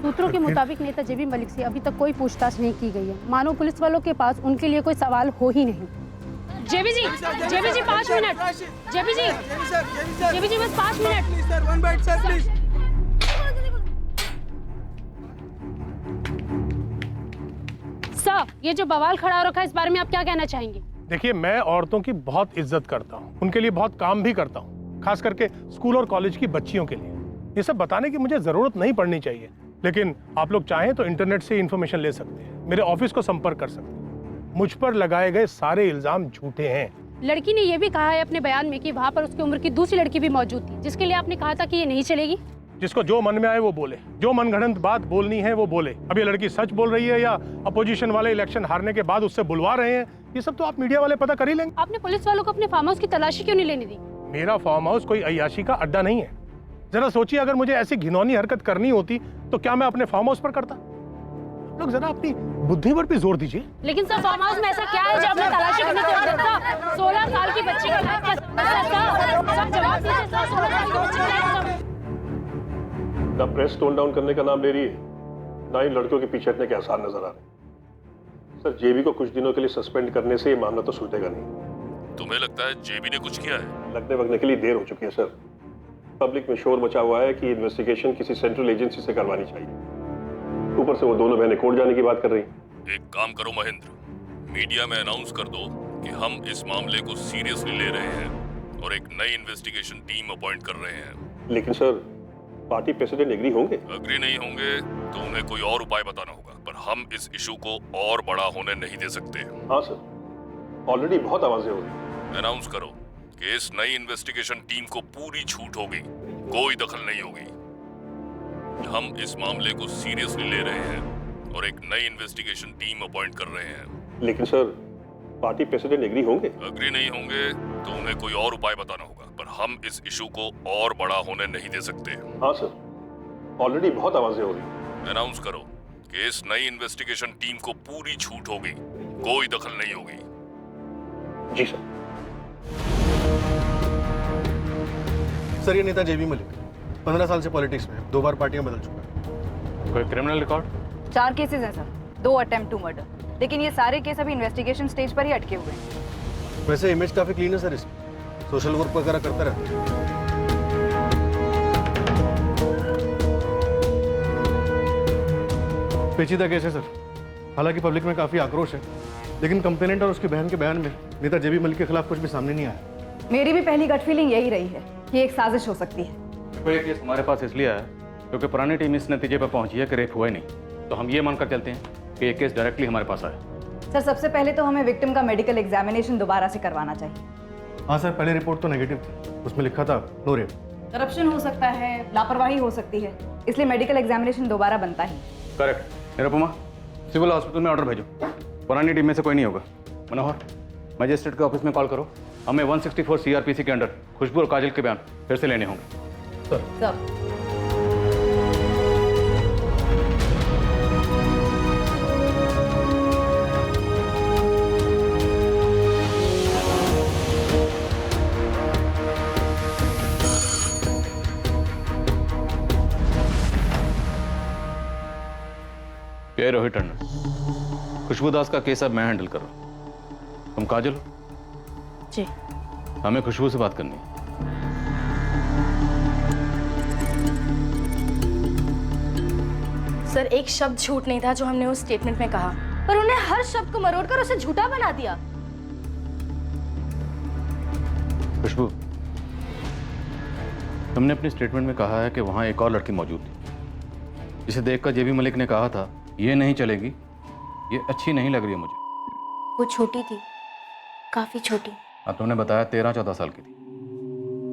सूत्रों के मुताबिक नेता जेबी मलिक से अभी तक कोई पूछताछ नहीं की गई है, मानो पुलिस वालों के पास उनके लिए कोई सवाल हो ही नहीं। जेबी जी 5 मिनट। जेबी जी बस 5 मिनट। सर, ये जो बवाल खड़ा हो रखा है, इस बारे में आप क्या कहना चाहेंगे? देखिए, मैं औरतों की बहुत इज्जत करता हूँ, उनके लिए बहुत काम भी करता हूँ, खास करके स्कूल और कॉलेज की बच्चियों के लिए। ये सब बताने की मुझे जरूरत नहीं पड़नी चाहिए, लेकिन आप लोग चाहें तो इंटरनेट से इन्फॉर्मेशन ले सकते हैं, मेरे ऑफिस को संपर्क कर सकते हैं। मुझ पर लगाए गए सारे इल्जाम झूठे हैं। लड़की ने यह भी कहा है अपने बयान में कि वहाँ पर उसकी उम्र की दूसरी लड़की भी मौजूद थी, जिसके लिए आपने कहा था कि ये नहीं चलेगी। जिसको जो मन में आए वो बोले, जो मनगढ़ंत बात बोलनी है वो बोले। अब ये लड़की सच बोल रही है या अपोजिशन वाले इलेक्शन हारने के बाद उससे बुलवा रहे हैं, ये सब तो आप मीडिया वाले पता कर ही लेंगे। आपने पुलिस वालों को अपने फार्म हाउस की तलाशी क्यों नहीं लेने दी? मेरा फार्म हाउस कोई अय्याशी का अड्डा नहीं है। जरा सोचिए, अगर मुझे ऐसी घिनौनी हरकत करनी होती तो क्या मैं अपने फार्म हाउस पर करता? लोग जरा अपनी बुद्धि पर भी जोर दीजिए। लेकिन सर, फार्म हाउस में ऐसा क्या है जो आपने तलाशी करने की जरूरत था? 16 साल की बच्ची का सब जवाब दीजिए सर। 16 साल की बच्ची का ना प्रेस टोन डाउन करने का नाम ले रही है, ना ही लड़कियों के पीछे हटने के आसार नजर आ रहे हैं। सर, जेबी को कुछ दिनों के लिए सस्पेंड करने से ये मामला तो सुलझेगा नहीं। तुम्हें लगता है जेबी ने कुछ किया है? लगने वगने के लिए देर हो चुकी है सर। पब्लिक में शोर मचा हुआ है कि इन्वेस्टिगेशन किसी सेंट्रल एजेंसी से करवानी चाहिए। ऊपर से वो दोनों बहनें कोर्ट जाने की बात कर रही हैं। एक काम करो महेंद्र, मीडिया में अनाउंस कर दो कि हम इस मामले को सीरियसली ले रहे हैं और एक नई इन्वेस्टिगेशन टीम अपॉइंट कर रहे हैं। लेकिन सर पार्टी प्रेसिडेंट एग्री होंगे? अग्री नहीं होंगे तो उन्हें कोई और उपाय बताना होगा, पर हम इस इशू को और बड़ा होने नहीं दे सकते। हाँ सर, ऑलरेडी बहुत आवाजें हो रही। अनाउंस करो कि इस नई इन्वेस्टिगेशन टीम को पूरी छूट होगी, कोई दखल नहीं होगी। हम इस मामले को सीरियसली ले रहे हैं और एक नई इन्वेस्टिगेशन टीम अपॉइंट कर रहे हैं। लेकिन सर पार्टी प्रेसिडेंट एग्री होंगे? अग्री नहीं होंगे तो उन्हें कोई और उपाय बताना होगा, पर हम इस इशू को और बड़ा होने नहीं दे सकते। हाँ सर, ऑलरेडी बहुत आवाजें हो रही। अनाउंस करो कि इस नई इन्वेस्टिगेशन टीम को पूरी छूट होगी, कोई दखल नहीं होगी। जी सर। सर, ये नेता जेबी मलिक 15 साल से पॉलिटिक्स में 2 बार पार्टियां बदल चुका है। कोई क्रिमिनल रिकॉर्ड? 4 केसेस हैं सर, 2 अटेम्प्ट टू मर्डर, लेकिन ये सारे केस अभी इन्वेस्टिगेशन स्टेज पर ही अटके हुए हैं। वैसे इमेज काफी क्लीन है सर, इसकी सोशल वर्क वगैरह करता रहता है। पेचीदा केस है सर, हालांकि पब्लिक में काफी आक्रोश है, लेकिन कंप्लेनेंट और उसकी बहन के बयान में नेता जेबी मलिक के खिलाफ कुछ भी सामने नहीं आया। मेरी भी पहली गट फीलिंग यही रही है कि एक साजिश हो सकती है। ये केस हमारे पास इसलिए आया क्योंकि पुरानी टीम इस नतीजे पर पहुंची है कि रेप हुआ ही नहीं, तो हम ये मानकर चलते हैं कि ये केस डायरेक्टली हमारे पास आया। सर, सबसे पहले तो हमें विक्टिम का मेडिकल एग्जामिनेशन दोबारा से करवाना चाहिए। हाँ सर, पहले रिपोर्ट तो नेगेटिव थी, उसमें लिखा था नो रेप। करप्शन हो सकता है, लापरवाही हो सकती है, इसलिए मेडिकल एग्जामिनेशन दोबारा बनता ही। करेक्ट। निरुपमा, सिविल हॉस्पिटल में ऑर्डर भेजो, पुरानी टीम में से कोई नहीं होगा। मनोहर, मजिस्ट्रेट के ऑफिस में कॉल करो, हमें 164 सीआरपीसी के अंडर खुशबू और काजल के बयान फिर से लेने होंगे। सर। क्या रोहित टंडन, खुशबू दास का केस अब मैं हैंडल कर रहा हूं। तुम काजल हो? जी। हमें खुशबू से बात करनी है। सर, एक शब्द झूठ नहीं था जो हमने उस स्टेटमेंट में कहा, पर उन्हें हर शब्द को मरोड़कर उसे झूठा बना दिया। खुशबू, तुमने अपनी स्टेटमेंट में कहा है कि वहां एक और लड़की मौजूद थी, जिसे देखकर जेबी मलिक ने कहा था ये नहीं चलेगी, ये अच्छी नहीं लग रही है मुझे। वो छोटी थी, काफी छोटी। अब तुमने बताया 13-14 साल की थी,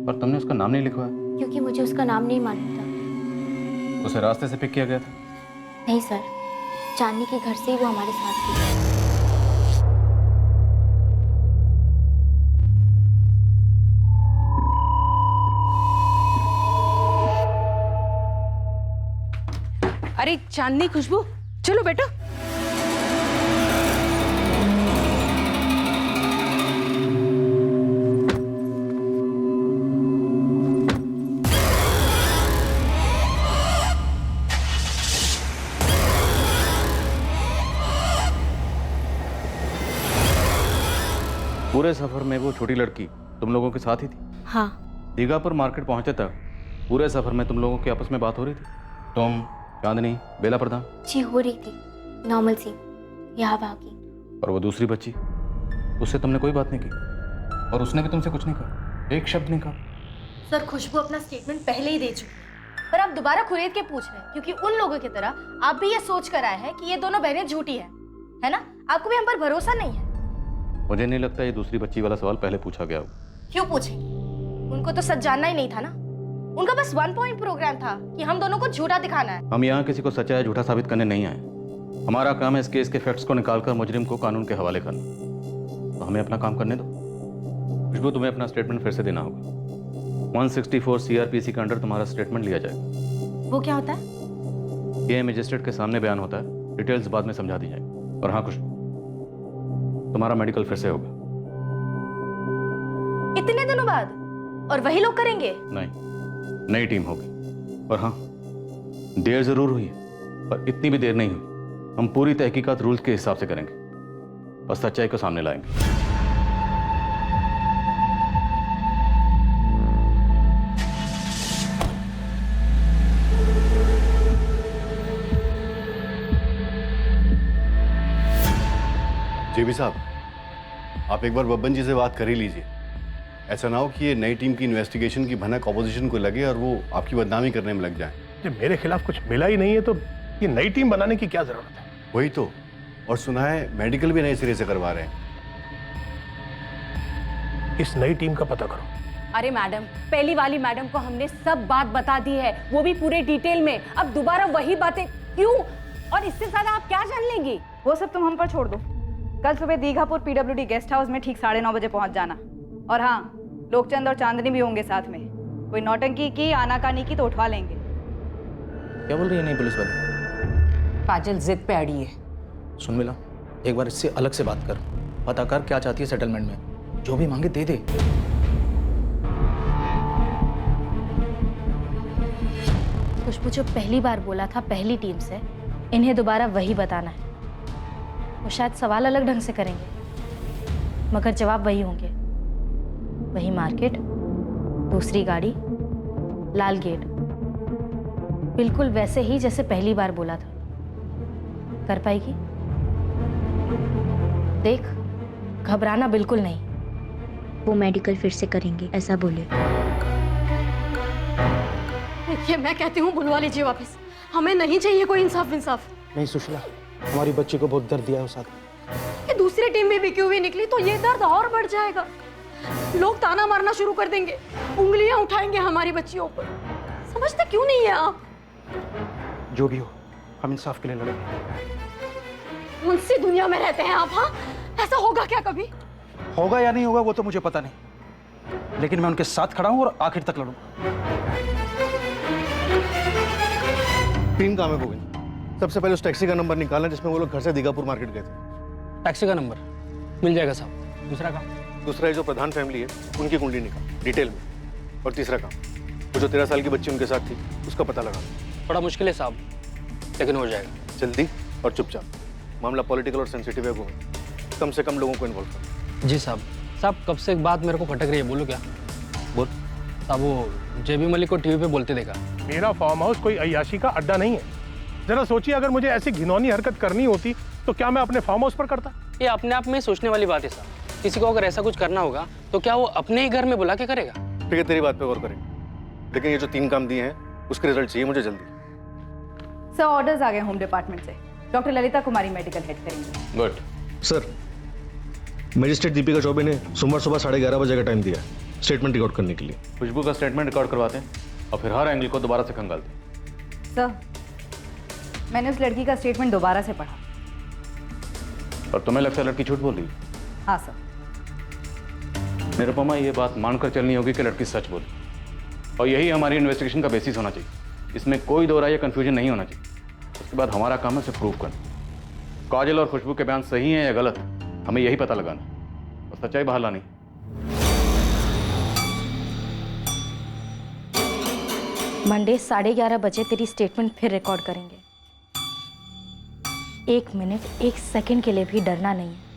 पर तुमने उसका नाम नहीं लिखवाया। क्योंकि मुझे उसका नाम नहीं मालूम था। उसे रास्ते से पिक किया गया था? नहीं सर, चांदनी के घर से ही वो हमारे साथ थी। अरे चांदनी, खुशबू, चलो बेटा। पूरे सफर में वो छोटी लड़की तुम लोगों के साथ ही थी? हाँ। दीघापुर मार्केट पहुंचे तक पूरे सफर में तुम लोगों की आपस में बात हो रही थी? तुम, चांदनी, बेला प्रधान? जी हो रही थी, नॉर्मल सी, यहाँ भागी। और वो दूसरी बच्ची, उससे तुमने कोई बात नहीं की और उसने भी तुमसे कुछ नहीं कहा, एक शब्द नहीं कहा? सर, खुशबू अपना स्टेटमेंट पहले ही दे चुकी है, पर आप दोबारा खुरेद के पूछ रहे हैं क्योंकि उन लोगों की तरह आप भी ये सोच कर आए हैं कि ये दोनों बहनें झूठी हैं, है ना? आपको भी हम पर भरोसा नहीं है। मुझे नहीं लगता ये दूसरी बच्ची वाला सवाल पहले पूछा गया हो। क्यों पूछेंगे? उनको तो सच जानना ही नहीं था ना। उनका बस 1 पॉइंट प्रोग्राम था कि हम दोनों को झूठा दिखाना है। हम यहाँ किसी को सच्चा या झूठा साबित करने नहीं आए। हमारा काम है इस केस के फैक्ट्स को निकालकर मुजरिम को कानून के हवाले करना। तो हमें अपना काम करने दो। खुशबू, तुम्हें अपना स्टेटमेंट फिर से देना होगा। 164 सीआरपीसी के अंडर तुम्हारा स्टेटमेंट लिया जाएगा। वो क्या होता है? ये मजिस्ट्रेट के सामने बयान होता है, डिटेल्स बाद में समझा दी जाएगी। और हाँ खुशबू, तुम्हारा मेडिकल फिर से होगा। इतने दिनों बाद? और वही लोग करेंगे? नहीं, नई टीम होगी। और हाँ, देर जरूर हुई है, पर इतनी भी देर नहीं हुई। हम पूरी तहकीकात रूल्स के हिसाब से करेंगे और सच्चाई को सामने लाएंगे। जेबी साहब, आप एक बार बब्बन जी से बात कर ही लीजिए। ऐसा ना हो कि ये नई टीम की इन्वेस्टिगेशन की भनक ऑपोजिशन को लगे और वो आपकी बदनामी करने में लग जाए। जब मेरे खिलाफ कुछ मिला ही नहीं है तो ये नई टीम बनाने की क्या जरूरत है? वही तो, और सुना है मेडिकल भी नए सिरे से करवा रहे हैं। इस नई टीम का पता करो। अरे मैडम, पहली वाली मैडम को हमने सब बात बता दी है, वो भी पूरे डिटेल में। अब दोबारा वही बातें क्यों? और इससे ज्यादा आप क्या जान लेंगी? वो सब तुम हम पर छोड़ दो। कल सुबह दीघापुर पीडब्ल्यूडी गेस्ट हाउस में ठीक 9:30 बजे पहुंच जाना। और हाँ, लोकचंद और चांदनी भी होंगे साथ में। कोई नौटंकी की, आनाकानी की तो उठवा लेंगे। क्या बोल रही है नई पुलिस वाली? काजल जिद पे अड़ी है। सुन मिला, एक बार इससे अलग से बात कर, पता कर क्या चाहती है सेटलमेंट में, जो भी मांगे दे दे। खुशबू जो पहली बार बोला था पहली टीम से, इन्हें दोबारा वही बताना है। वो शायद सवाल अलग ढंग से करेंगे मगर जवाब वही होंगे। वही मार्केट, दूसरी गाड़ी, लाल गेट, बिल्कुल वैसे ही जैसे पहली बार बोला था। कर पाएगी? देख, घबराना बिल्कुल नहीं। वो मेडिकल फिर से करेंगे ऐसा बोले। ये मैं कहती हूँ बुलवा लीजिए वापस। हमें नहीं चाहिए कोई इंसाफ इंसाफ। नहीं सुशीला, हमारी बच्ची को बहुत दर्द दिया है उस आदमी। कि दूसरी टीम भी बिकी हुई निकली तो ये दर्द और बढ़ जाएगा। लोग ताना मारना शुरू कर देंगे, उंगलियां उठाएंगे हमारी बच्चियों पर। समझते क्यों नहीं है आप? जो भी हो, हम इंसाफ के लिए लड़ेंगे। कौन सी दुनिया में रहते हैं आप? हाँ, ऐसा होगा क्या कभी? होगा या नहीं होगा वो तो मुझे पता नहीं, लेकिन मैं उनके साथ खड़ा हूं और आखिर तक लड़ूंगा। टीम कहाँ में हो गई? सबसे पहले उस टैक्सी का नंबर निकालना जिसमें वो लोग घर से दीघापुर मार्केट गए थे। टैक्सी का नंबर मिल जाएगा साहब। दूसरा काम? दूसरा है जो प्रधान फैमिली है उनकी कुंडली निकाल डिटेल में। और तीसरा काम, वो जो 13 साल की बच्ची उनके साथ थी उसका पता लगा। थोड़ा मुश्किल है साहब, लेकिन हो जाएगा। जल्दी और चुपचाप। मामला पॉलिटिकल और सेंसिटिव है, वो कम से कम लोगों को इन्वॉल्व करो। जी साहब। साहब कब से एक बात मेरे को खटक रही है, बोलो क्या? बोल। साहब वो जेबी मलिक को टीवी पे बोलते देखा। मेरा फार्म हाउस कोई अय्याशी का अड्डा नहीं है। जरा सोचिए, अगर मुझे ऐसी घिनौनी हरकत करनी होती तो क्या मैं अपने फार्म हाउस पर करता? ये अपने आप में सोचने वाली बात है साहब। किसी को अगर ऐसा कुछ करना होगा तो क्या वो अपने ही घर में बुला के करेगा? ठीक है, तेरी बात पे गौर करेंगे, लेकिन ये जो 3 काम दिए हैं उसके रिजल्ट चाहिए मुझे जल्दी। सर, ऑर्डर्स आ गए होम डिपार्टमेंट से। डॉक्टर ललिता कुमारी मेडिकल हेड करेंगे। Good sir. Magistrate Deepika Choubey ने सोमवार सुबह 11:30 बजे का टाइम दिया स्टेटमेंट रिकॉर्ड करने के लिए। खुशबू का स्टेटमेंट रिकॉर्ड करवाते हैं और फिर हर एंगल को दोबारा से खंगालते हैं। सर, मैंने उस लड़की का स्टेटमेंट दोबारा से पढ़ा। और तुम्हें लगता है लड़की झूठ बोल रही? हाँ सर। निरुपमा, ये बात मानकर चलनी होगी कि लड़की सच बोली, और यही हमारी इन्वेस्टिगेशन का बेसिस होना चाहिए। इसमें कोई दो राय या कंफ्यूजन नहीं होना चाहिए। उसके बाद हमारा काम है उसे प्रूव करना। काजल और खुशबू के बयान सही हैं या गलत, हमें यही पता लगाना और सच्चाई बाहर लानी। मंडे 11:30 बजे तेरी स्टेटमेंट फिर रिकॉर्ड करेंगे। 1 मिनट 1 सेकंड के लिए भी डरना नहीं है।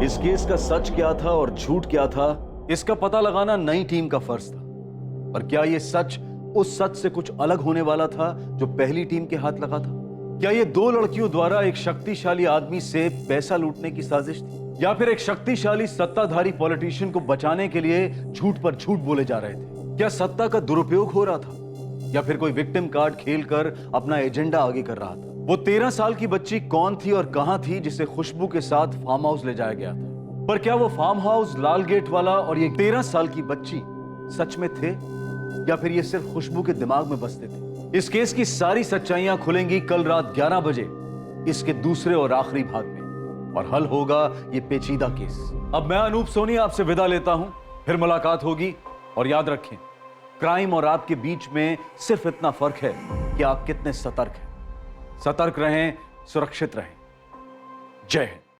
इस केस का सच क्या था और झूठ क्या था, इसका पता लगाना नई टीम का फर्ज था। पर क्या यह सच उस सच से कुछ अलग होने वाला था जो पहली टीम के हाथ लगा था? क्या ये 2 लड़कियों द्वारा एक शक्तिशाली आदमी से पैसा लूटने की साजिश थी, या फिर एक शक्तिशाली सत्ताधारी पॉलिटिशियन को बचाने के लिए झूठ पर झूठ बोले जा रहे थे? क्या सत्ता का दुरुपयोग हो रहा था, या फिर कोई विक्टिम कार्ड खेलकर अपना एजेंडा आगे कर रहा था? वो 13 साल की बच्ची कौन थी और कहां थी जिसे खुशबू के साथ फार्म हाउस ले जाया गया था? पर क्या वो फार्म हाउस, लाल गेट वाला और ये 13 साल की बच्ची सच में थे, या फिर ये सिर्फ खुशबू के दिमाग में बसते थे? इस केस की सारी सच्चाइयां खुलेंगी कल रात 11 बजे इसके दूसरे और आखिरी भाग में, और हल होगा ये पेचीदा केस। अब मैं अनूप सोनी आपसे विदा लेता हूं, फिर मुलाकात होगी। और याद रखें, क्राइम और आपके बीच में सिर्फ इतना फर्क है कि आप कितने सतर्क हैं। सतर्क रहें, सुरक्षित रहें। जय हिंद।